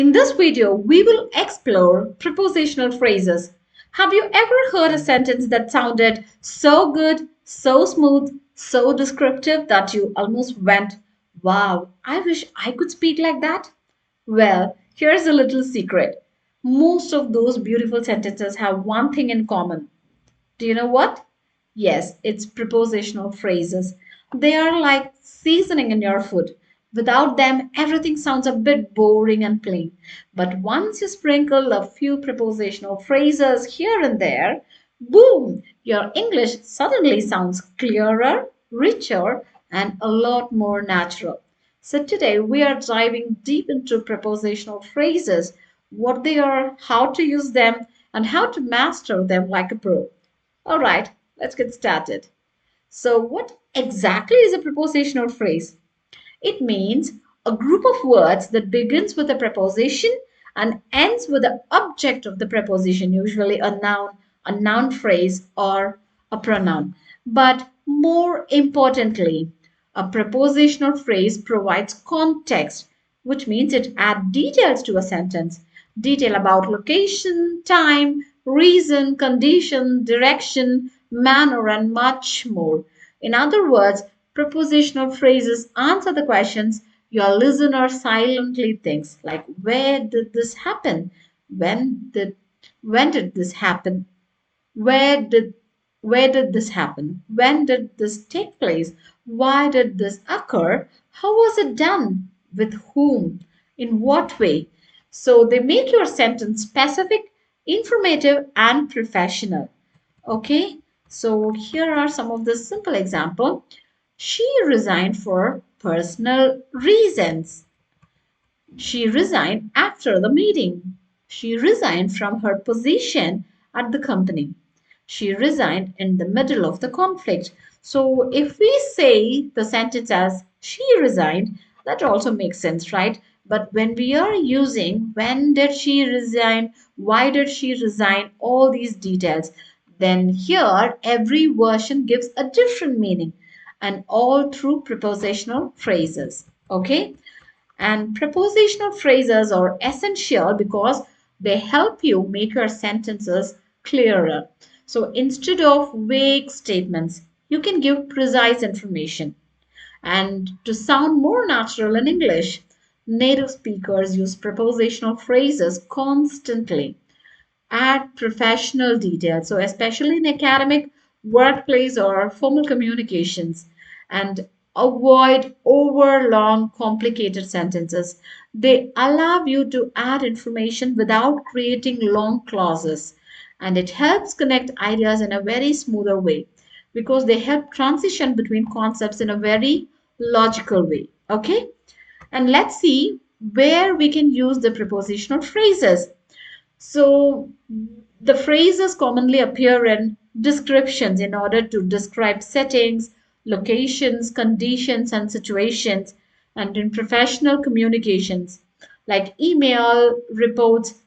In this video, we will explore prepositional phrases. Have you ever heard a sentence that sounded so good, so smooth, so descriptive that you almost went, wow, I wish I could speak like that? Well, here's a little secret. Most of those beautiful sentences have one thing in common. Do you know what? Yes, it's prepositional phrases. They are like seasoning in your food. Without them, everything sounds a bit boring and plain. But once you sprinkle a few prepositional phrases here and there, boom, your English suddenly sounds clearer, richer, and a lot more natural. So today we are diving deep into prepositional phrases, what they are, how to use them, and how to master them like a pro. All right, let's get started. So, what exactly is a prepositional phrase? It means a group of words that begins with a preposition and ends with the object of the preposition, usually a noun phrase, or a pronoun. But more importantly, a prepositional phrase provides context, which means it adds details to a sentence. Detail about location, time, reason, condition, direction, manner, and much more. In other words, prepositional phrases answer the questions your listener silently thinks, like where did this happen? When did when did this happen? Where did where did this happen? When did this take place? Why did this occur? How was it done? With whom? In what way? So they make your sentence specific, informative, and professional. Okay, so here are some of the simple example. She resigned for personal reasons. She resigned after the meeting. She resigned from her position at the company. She resigned in the middle of the conflict. So if we say the sentence as she resigned, that also makes sense, right? But when we are using when did she resign, why did she resign, all these details, then here every version gives a different meaning and all through prepositional phrases. Okay? And prepositional phrases are essential because they help you make your sentences clearer. So instead of vague statements, you can give precise information. And to sound more natural in English, native speakers use prepositional phrases constantly. Add professional details, so especially in academic, workplace, or formal communications, and avoid over long, complicated sentences. They allow you to add information without creating long clauses, and it helps connect ideas in a very smoother way because they help transition between concepts in a very logical way. Okay, and let's see where we can use the prepositional phrases. So the phrases commonly appear in descriptions in order to describe settings, locations, conditions, and situations, and in professional communications like email, reports,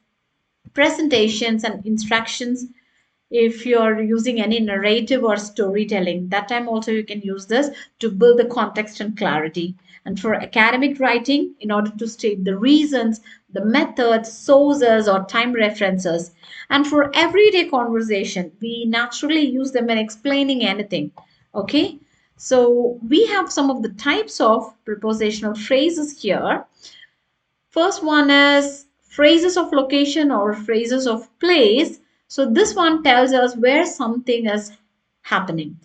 presentations, and instructions. If you're using any narrative or storytelling, that time also you can use this to build the context and clarity. And for academic writing, in order to state the reasons, the methods, sources, or time references. And for everyday conversation, we naturally use them when explaining anything. Okay, so we have some of the types of prepositional phrases here. First one is phrases of location or phrases of place. So this one tells us where something is happening.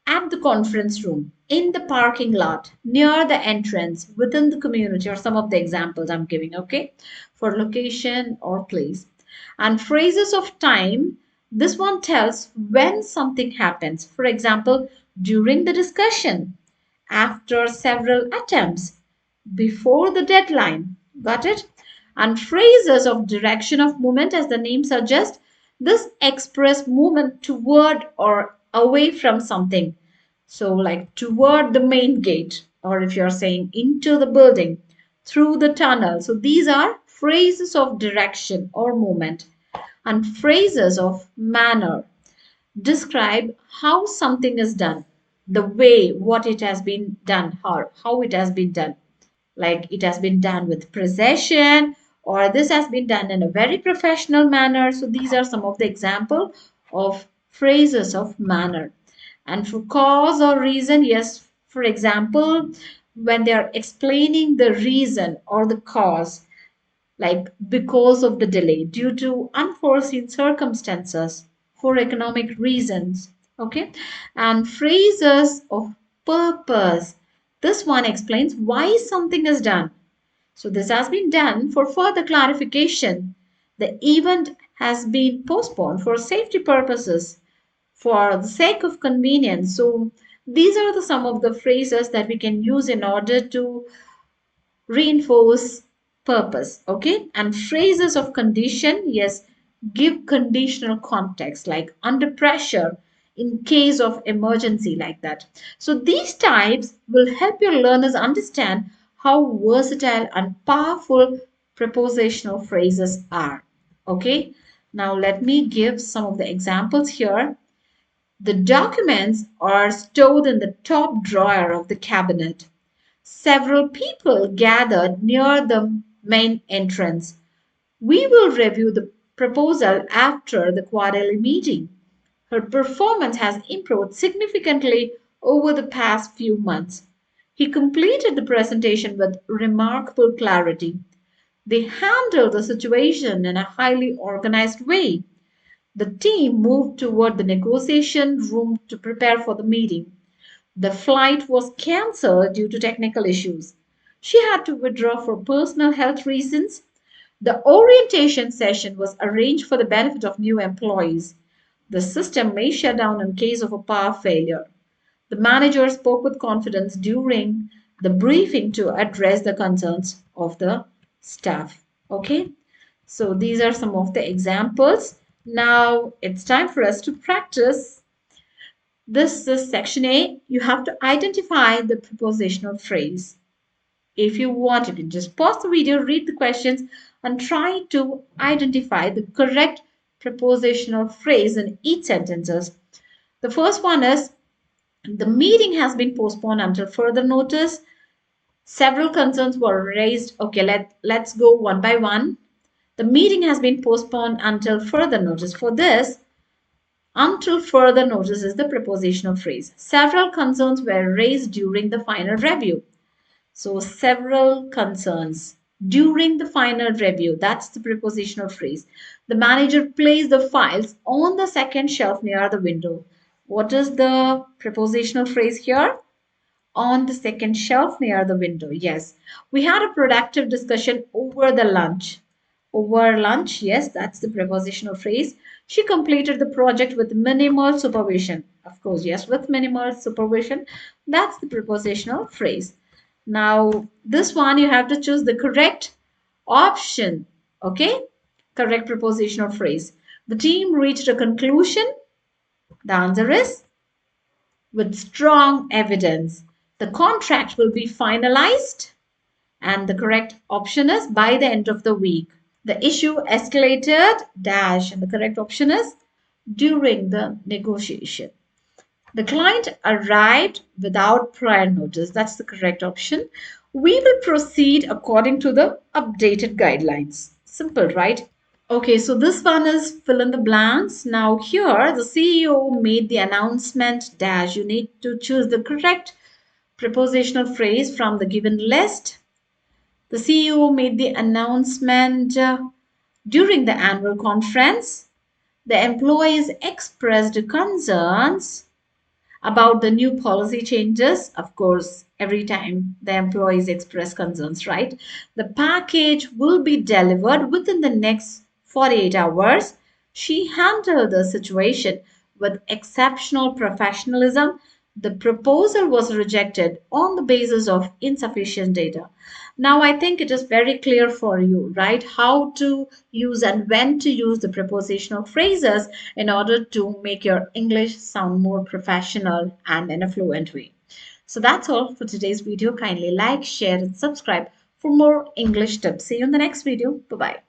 At the conference room, in the parking lot, near the entrance, within the community, or some of the examples I'm giving, okay, for location or place. And phrases of time, this one tells when something happens. For example, during the discussion, after several attempts, before the deadline. Got it? And phrases of direction of movement, as the name suggests, this express movement toward or away from something. So, like toward the main gate, or if you're saying into the building, through the tunnel. So, these are phrases of direction or movement. And phrases of manner describe how something is done, the way, what it has been done, how it has been done, like it has been done with precision or this has been done in a very professional manner. So these are some of the example of phrases of manner. And for cause or reason, yes, for example, when they are explaining the reason or the cause, like because of the delay, due to unforeseen circumstances, for economic reasons. Okay, and phrases of purpose. This one explains why something is done. So this has been done for further clarification. The event has been postponed for safety purposes, for the sake of convenience. So these are some of the phrases that we can use in order to reinforce purpose. Okay, and phrases of condition, yes, give conditional context, like under pressure, in case of emergency, like that. So these types will help your learners understand how versatile and powerful prepositional phrases are. Okay, now let me give some of the examples here. The documents are stored in the top drawer of the cabinet. Several people gathered near the main entrance. We will review the proposal after the quarterly meeting. Her performance has improved significantly over the past few months. He completed the presentation with remarkable clarity. They handled the situation in a highly organized way. The team moved toward the negotiation room to prepare for the meeting. The flight was cancelled due to technical issues. She had to withdraw for personal health reasons. The orientation session was arranged for the benefit of new employees. The system may shut down in case of a power failure. The manager spoke with confidence during the briefing to address the concerns of the staff. Okay, so these are some of the examples. Now it's time for us to practice. This is section A. You have to identify the prepositional phrase. If you want, you can just pause the video, read the questions, and try to identify the correct prepositional phrase in each sentences. The first one is the meeting has been postponed until further notice. Several concerns were raised. Okay, let's go one by one. The meeting has been postponed until further notice. For this, until further notice is the prepositional phrase. Several concerns were raised during the final review. So several concerns during the final review. That's the prepositional phrase. The manager placed the files on the second shelf near the window. What is the prepositional phrase here? On the second shelf near the window. Yes. We had a productive discussion over the lunch. Over lunch, yes, that's the prepositional phrase. She completed the project with minimal supervision. Of course, yes, with minimal supervision. That's the prepositional phrase. Now, this one you have to choose the correct option. Okay? Correct prepositional phrase. The team reached a conclusion. The answer is with strong evidence. The contract will be finalized. And the correct option is by the end of the week. The issue escalated dash and the correct option is during the negotiation. The client arrived without prior notice. That's the correct option. We will proceed according to the updated guidelines. Simple, right? Okay, so this one is fill in the blanks. Now here the CEO made the announcement dash. You need to choose the correct prepositional phrase from the given list. The CEO made the announcement during the annual conference. The employees expressed concerns about the new policy changes. Of course, every time the employees express concerns, right? The package will be delivered within the next 48 hours. She handled the situation with exceptional professionalism. The proposal was rejected on the basis of insufficient data. Now, I think it is very clear for you, right? How to use and when to use the prepositional phrases in order to make your English sound more professional and in a fluent way. So that's all for today's video. Kindly like, share, and subscribe for more English tips. See you in the next video. Bye bye.